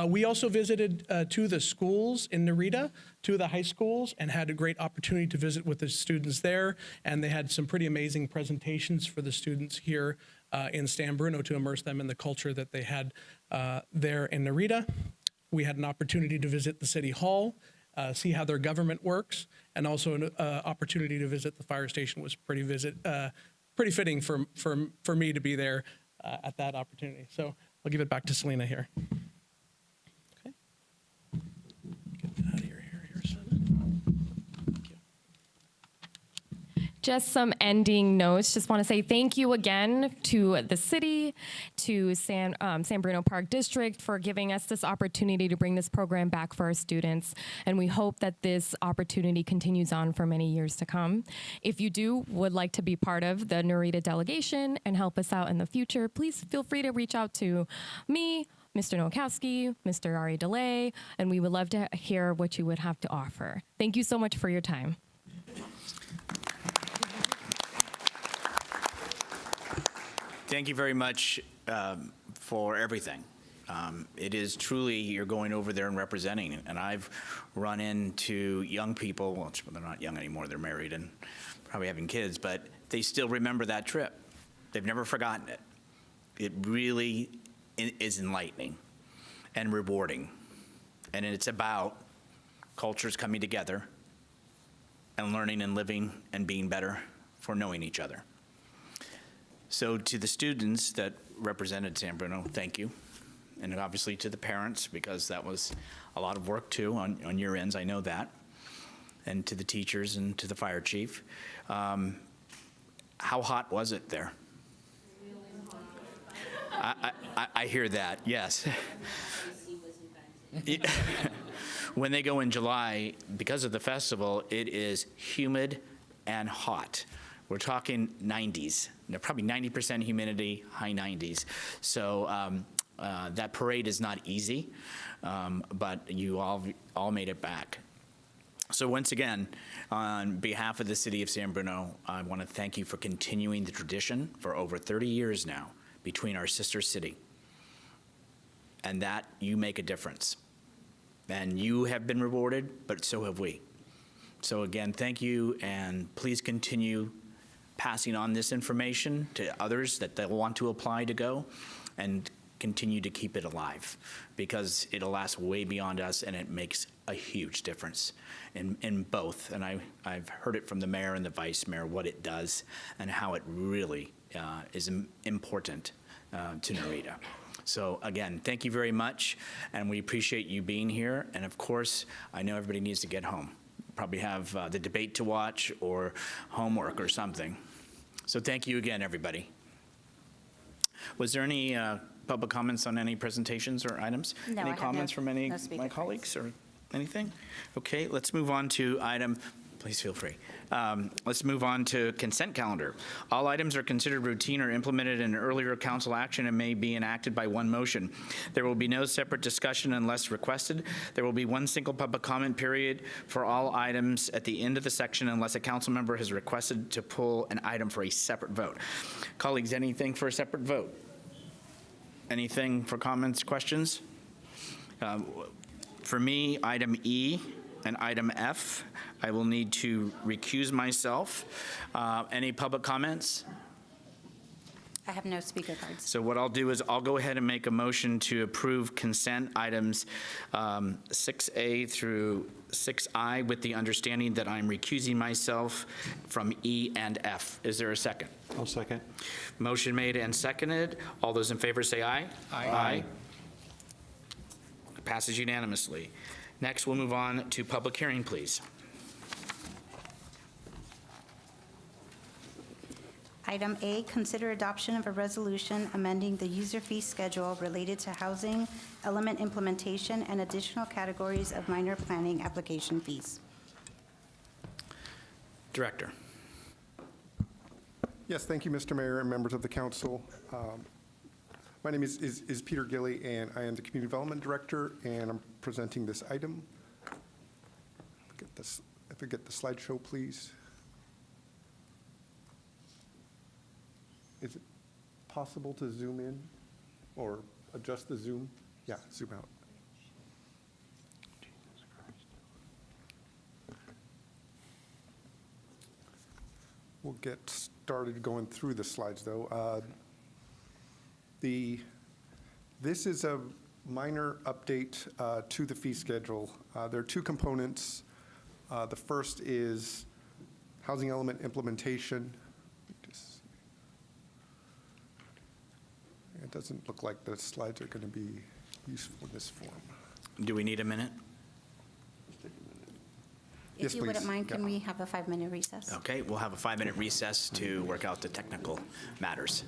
Speaker 8: We also visited two of the schools in Narita, two of the high schools, and had a great opportunity to visit with the students there. And they had some pretty amazing presentations for the students here in San Bruno to immerse them in the culture that they had there in Narita. We had an opportunity to visit the city hall, see how their government works, and also an opportunity to visit the fire station was pretty fitting for me to be there at that opportunity. So I'll give it back to Selena here. Okay. Get out of here, Harrison. Thank you.
Speaker 9: Just some ending notes. Just want to say thank you again to the city, to San Bruno Park District for giving us this opportunity to bring this program back for our students. And we hope that this opportunity continues on for many years to come. If you would like to be part of the Narita delegation and help us out in the future, please feel free to reach out to me, Mr. Nowakowski, Mr. Ari DeLay, and we would love to hear what you would have to offer. Thank you so much for your time.
Speaker 1: Thank you very much for everything. It is truly, you're going over there and representing, and I've run into young people, well, they're not young anymore, they're married and probably having kids, but they still remember that trip. They've never forgotten it. It really is enlightening and rewarding, and it's about cultures coming together and learning and living and being better for knowing each other. So to the students that represented San Bruno, thank you. And obviously to the parents, because that was a lot of work too on your ends, I know that. And to the teachers and to the fire chief. How hot was it there? I hear that, yes. When they go in July, because of the festival, it is humid and hot. We're talking 90s, probably 90% humidity, high 90s. So that parade is not easy, but you all made it back. So once again, on behalf of the city of San Bruno, I want to thank you for continuing the tradition for over 30 years now between our sister city. And that you make a difference. And you have been rewarded, but so have we. So again, thank you, and please continue passing on this information to others that they'll want to apply to go, and continue to keep it alive, because it'll last way beyond us, and it makes a huge difference in both. And I've heard it from the mayor and the vice mayor, what it does and how it really is important to Narita. So again, thank you very much, and we appreciate you being here. And of course, I know everybody needs to get home. Probably have the debate to watch or homework or something. So thank you again, everybody. Was there any public comments on any presentations or items?
Speaker 2: No,
Speaker 1: any
Speaker 2: I have
Speaker 1: comments from any
Speaker 2: no
Speaker 1: of
Speaker 2: speaker
Speaker 1: my colleagues or anything? Okay, let's move on to item, please feel free. Let's move on to consent calendar. All items are considered routine or implemented in earlier council action and may be enacted by one motion. There will be no separate discussion unless requested. There will be one single public comment period for all items at the end of the section unless a council member has requested to pull an item for a separate vote. Colleagues, anything for a separate vote? Anything for comments, questions? For me, item E and item F, I will need to recuse myself. Any public comments?
Speaker 2: I have no speaker cards.
Speaker 1: So what I'll do is I'll go ahead and make a motion to approve consent items 6A through 6I with the understanding that I'm recusing myself from E and F. Is there a second?
Speaker 4: I'll second.
Speaker 1: Motion made and seconded. All those in favor say aye. Aye. Passes unanimously. Next, we'll move on to public hearing, please.
Speaker 2: Item A, consider adoption of a resolution amending the user fee schedule related to housing element implementation and additional categories of minor planning application fees.
Speaker 1: Director.
Speaker 15: Yes, thank you, Mr. Mayor and members of the council. My name is Peter Gilly, and I am the Community Development Director, and I'm presenting this item. If I get the slideshow, please. Is it possible to zoom in or adjust the zoom? Yeah, zoom out. get started going through the slides, though. This is a minor update to the fee schedule. There are two components. The first is housing element implementation. It doesn't look like the slides are going to be useful in this form.
Speaker 1: Do we need a minute?
Speaker 15: Yes,
Speaker 2: If you wouldn't
Speaker 15: please.
Speaker 2: mind, can
Speaker 15: Yeah.
Speaker 2: we have a 5-minute recess?
Speaker 1: Okay, we'll have a 5-minute recess to work out the technical matters.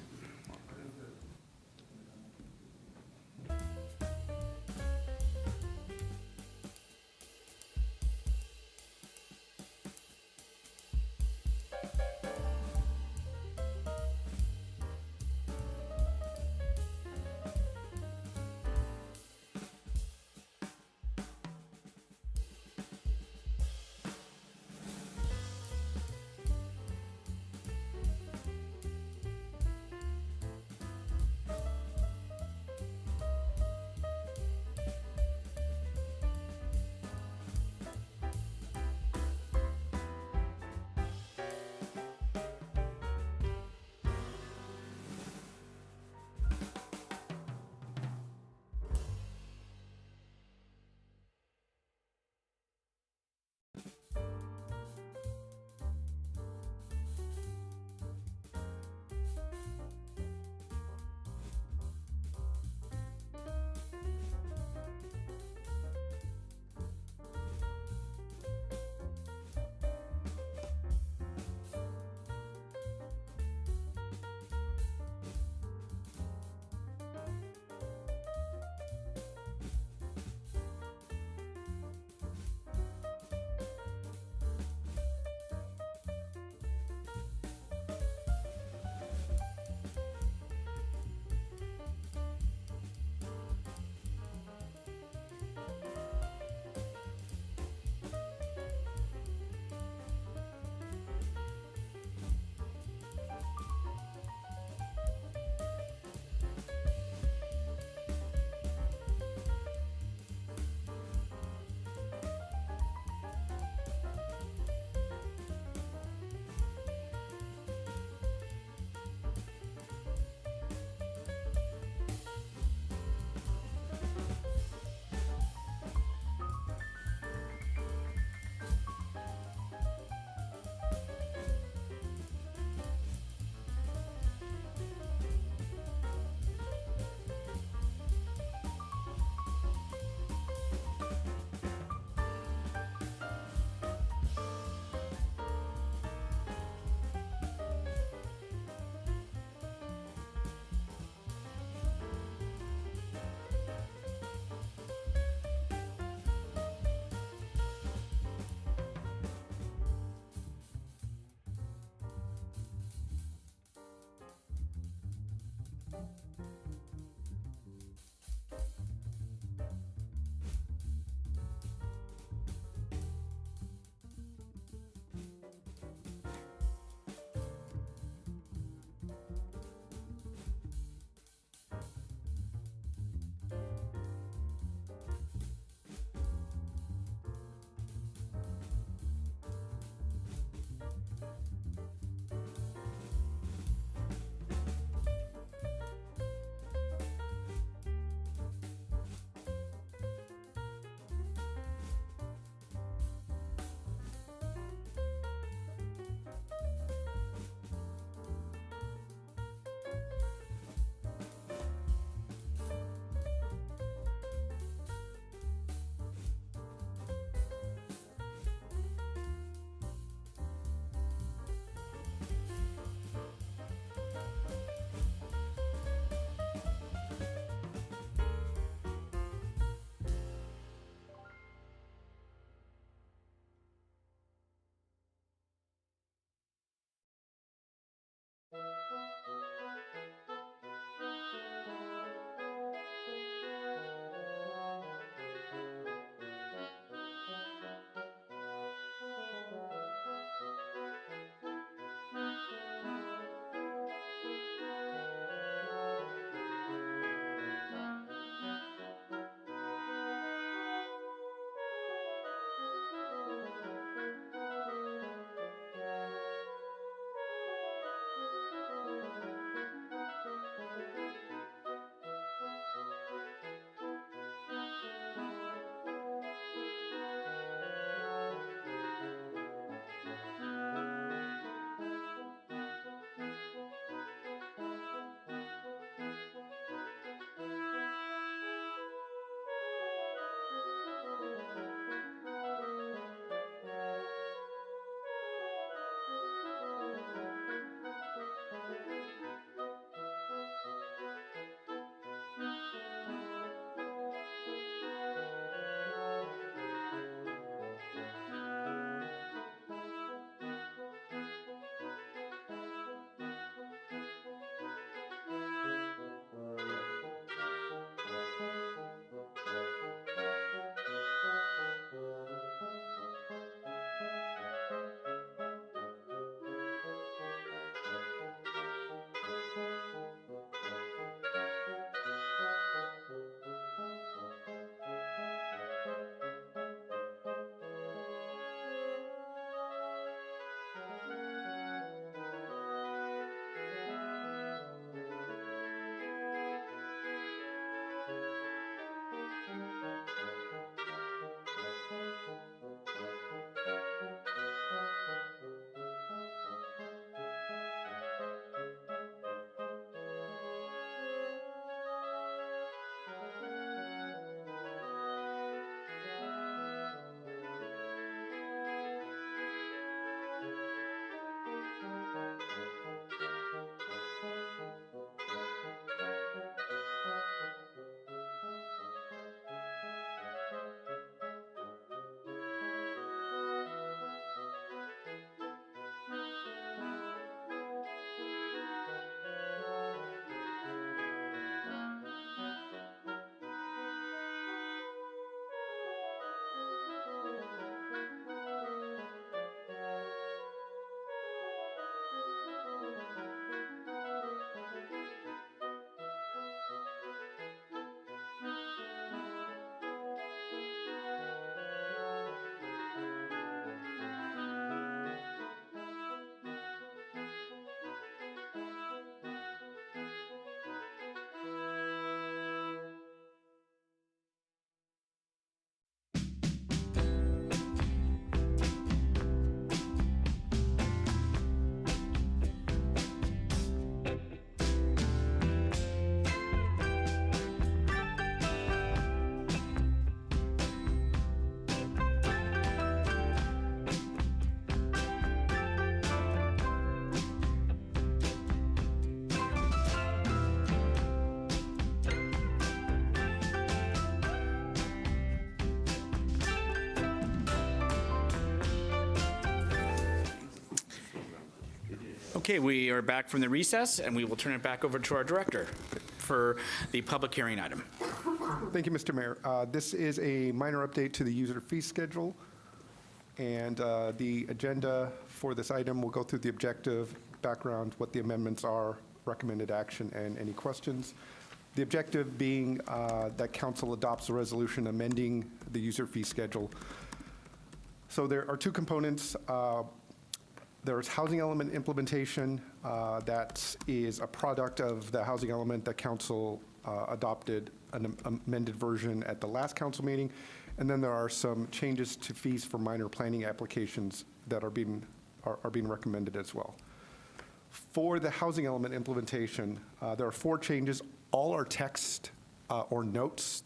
Speaker 1: Okay, we are back from the recess, and we will turn it back over to our director for the public hearing item.
Speaker 15: Thank you, Mr. Mayor. This is a minor update to the user fee schedule, and the agenda for this item will go through the objective, background, what the amendments are, recommended action, and any questions. The objective being that council adopts a resolution amending the user fee schedule. So there are two components. There's housing element implementation that is a product of the housing element that council adopted an amended version at the last council meeting. And then there are some changes to fees for minor planning applications that are being recommended as well. For the housing element implementation, there are 4 changes. All are text or notes.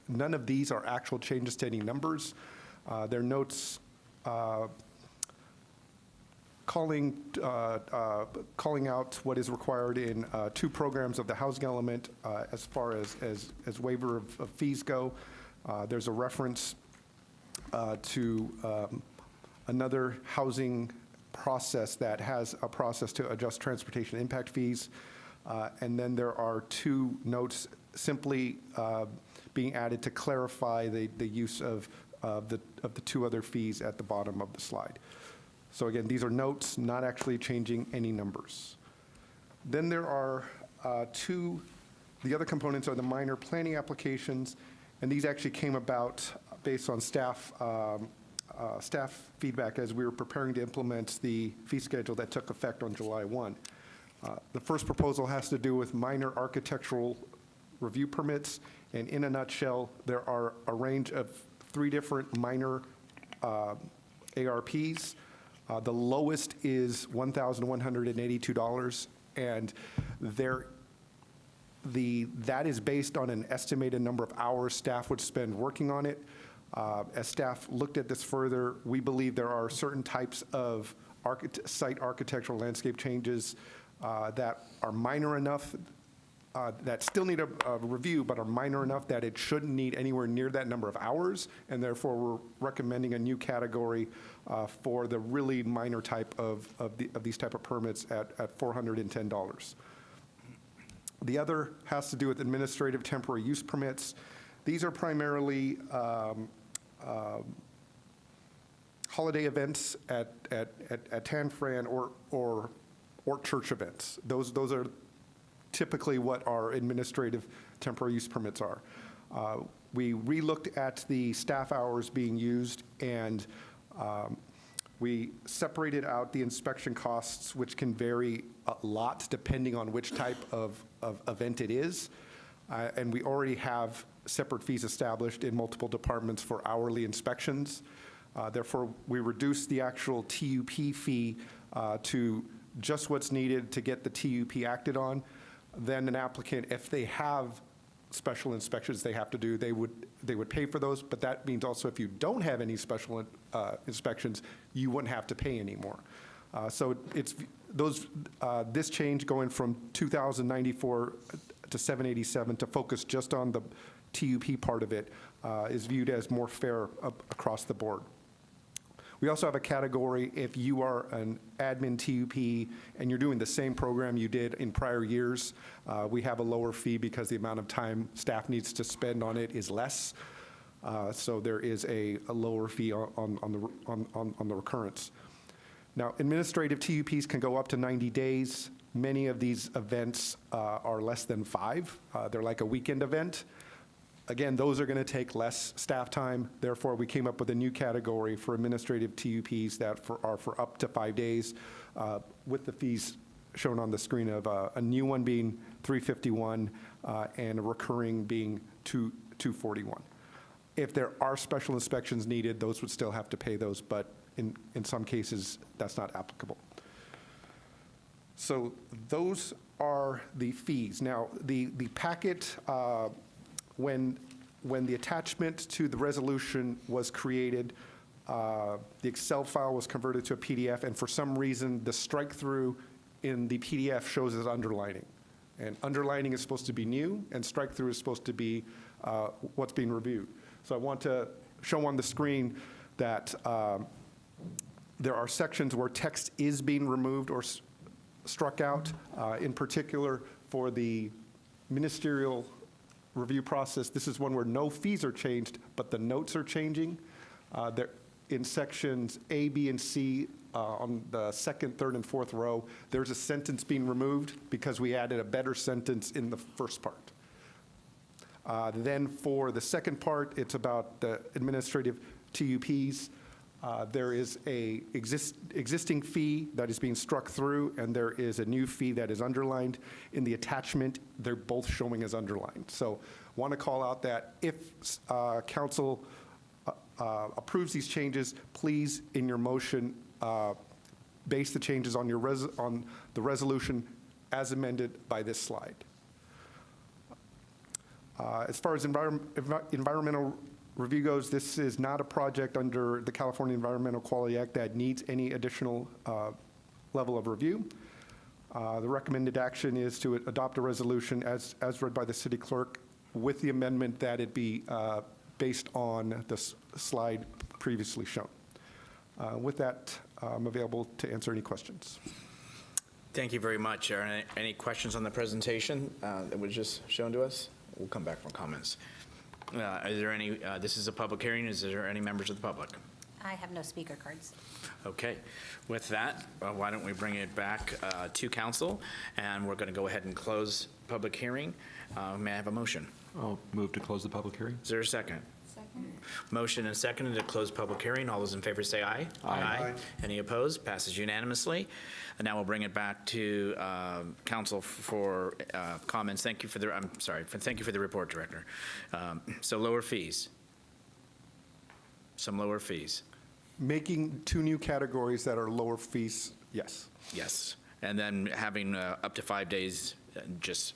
Speaker 15: None of these are actual changes to any numbers. They're notes calling out what is required in 2 programs of the housing element as far as waiver of fees go. There's a reference to another housing process that has a process to adjust transportation impact fees. And then there are 2 notes simply being added to clarify the use of the 2 other fees at the bottom of the slide. So again, these are notes, not actually changing any numbers. Then there are the other components are the minor planning applications, and these actually came about based on staff feedback as we were preparing to implement the fee schedule that took effect on July 1. The first proposal has to do with minor architectural review permits, and in a nutshell, there are a range of 3 different minor ARPs. The lowest is $1,182, and that is based on an estimated number of hours staff would spend working on it. As staff looked at this further, we believe there are certain types of site architectural landscape changes that are minor enough, that still need a review, but are minor enough that it shouldn't need anywhere near that number of hours, and therefore we're recommending a new category for the really minor type of these type of permits at $410. The other has to do with administrative temporary use permits. These are primarily holiday events at Tanfran or church events. Those are typically what our administrative temporary use permits are. We relooked at the staff hours being used, and we separated out the inspection costs, which can vary a lot depending on which type of event it is. And we already have separate fees established in multiple departments for hourly inspections. Therefore, we reduced the actual TUP fee to just what's needed to get the TUP acted on. Then an applicant, if they have special inspections they have to do, they would pay for those. But that means also if you don't have any special inspections, you wouldn't have to pay anymore. So it's this change going from $2,094 to $787 to focus just on the TUP part of it is viewed as more fair across the board. We also have a category if you are an admin TUP and you're doing the same program you did in prior years, we have a lower fee because the amount of time staff needs to spend on it is less. So there is a lower fee on the recurrence. Now, administrative TUPs can go up to 90 days. Many of these events are less than 5. They're like a weekend event. Again, those are going to take less staff time. Therefore, we came up with a new category for administrative TUPs that are for up to 5 days, with the fees shown on the screen of a new one being $351 and a recurring being $241. If there are special inspections needed, those would still have to pay those, but in some cases, that's not applicable. So those are the fees. Now, the packet, when the attachment to the resolution was created, the Excel file was converted to a PDF, and for some reason, the strike-through in the PDF shows as underlining. And underlining is supposed to be new, and strike-through is supposed to be what's being reviewed. So I want to show on the screen that there are sections where text is being removed struck out. In particular, for the ministerial review process, this is one where no fees are changed, but the notes are changing. In sections A, B, and C, on the second, third, and fourth row, there's a sentence being removed because we added a better sentence in the first part. Then for the second part, it's about the administrative TUPs. There is a existing fee that is being struck through, and there is a new fee that is underlined. In the attachment, they're both showing as underlined. So want to call out that if council approves these changes, please, in your motion, base the changes on on the resolution as amended by this slide. As far as environmental review goes, this is not a project under the California Environmental Quality Act that needs any additional level of review. The recommended action is to adopt a resolution as read by the city clerk with the amendment that it be based on the slide previously shown. With that, I'm available to answer any questions.
Speaker 1: Thank you very much. Are there any questions on the presentation that was just shown to us? We'll come back for comments. Are there any, this is a public hearing, is there any members of the public?
Speaker 2: I have no speaker cards.
Speaker 1: Okay, with that, why don't we bring it back to council, and we're going to go ahead and close public hearing. May I have a motion?
Speaker 16: I'll move to close the public hearing.
Speaker 1: Is there a second?
Speaker 2: Second.
Speaker 1: Motion and seconded to close public hearing. All those in favor say aye.
Speaker 16: Aye.
Speaker 1: Any opposed? Passes unanimously. And now we'll bring it back to council for comments. Thank you for the, thank you for the report, Director. So lower fees. Some lower fees.
Speaker 15: Making 2 new categories that are lower fees, yes.
Speaker 1: Yes. And then having up to 5 days just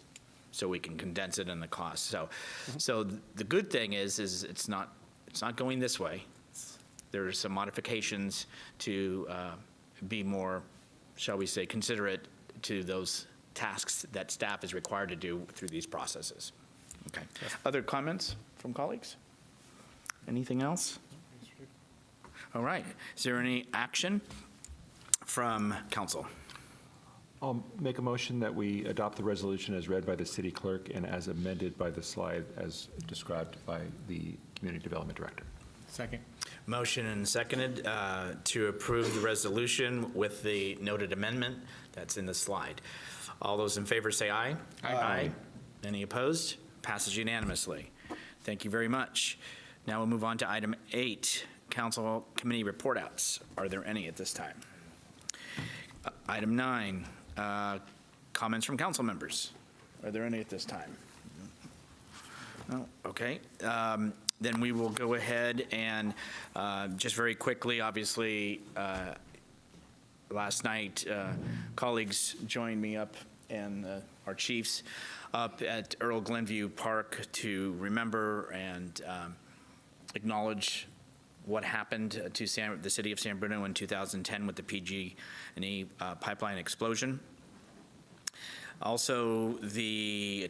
Speaker 1: so we can condense it in the cost. So, so the good thing is it's not going this way. There are some modifications to be more, shall we say, considerate to those tasks that staff is required to do through these processes. Okay. Other comments from colleagues? Anything else? All right. Is there any action from council?
Speaker 16: I'll make a motion that we adopt the resolution as read by the city clerk and as amended by the slide as described by the community development director.
Speaker 6: Second.
Speaker 1: Motion and seconded to approve the resolution with the noted amendment that's in the slide. All those in favor say aye. Aye. Any opposed? Passes unanimously. Thank you very much. Now we'll move on to item 8, council committee report outs. Are there any at this time? Item 9, comments from council members. Are there any at this time? No? Okay. Then we will go ahead and just very quickly, obviously, last night, colleagues joined me up and our chiefs up at Earl Glenview Park to remember and acknowledge what happened to the city of San Bruno in 2010 with the PG&E pipeline explosion. Also,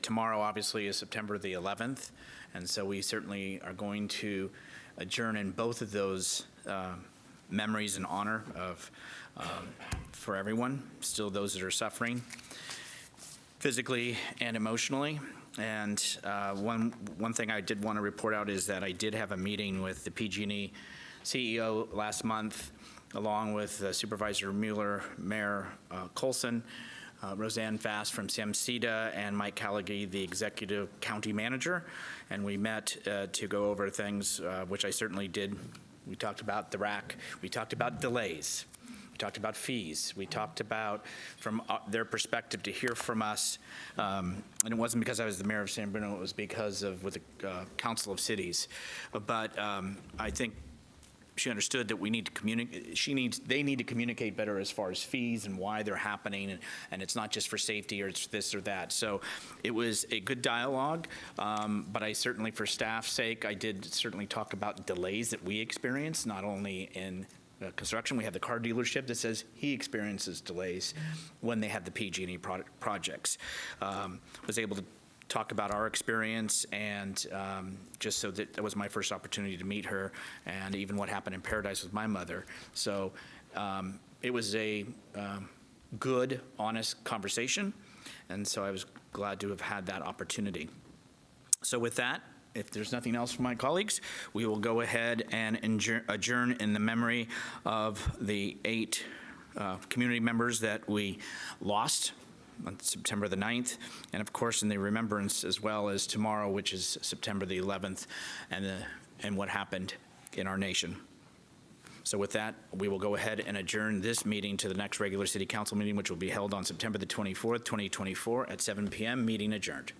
Speaker 1: tomorrow obviously is September the 11th, and so we certainly are going to adjourn in both of those memories and honor of for everyone, still those that are suffering physically and emotionally. And one thing I did want to report out is that I did have a meeting with the PG&E CEO last month, along with Supervisor Mueller, Mayor Colson, Roseanne Fast from SAMCEDA, and Mike Callaghy, the executive county manager. And we met to go over things, which I certainly did. We talked about the RAC. We talked about delays. We talked about fees. We talked about, from their perspective, to hear from us. And it wasn't because I was the mayor of San Bruno. It was because of with the Council of Cities. But I think she understood that we need to communicate. They need to communicate better as far as fees and why they're happening, and it's not just for safety or it's this or that. So it was a good dialogue, but I certainly, for staff's sake, I did certainly talk about delays that we experience, not only in construction. We have the car dealership that says he experiences delays when they have the PG&E projects. Was able to talk about our experience, and just so that was my first opportunity to meet her, and even what happened in Paradise with my mother. So it was a good, honest conversation. And so I was glad to have had that opportunity. So with that, if there's nothing else from my colleagues, we will go ahead and adjourn in the memory of the 8 community members that we lost on September the 9th, and of course in the remembrance as well as tomorrow, which is September the 11th, and what happened in our nation. So with that, we will go ahead and adjourn this meeting to the next regular City Council meeting, which will be held on September the 24th, 2024 at 7 p.m. Meeting adjourned.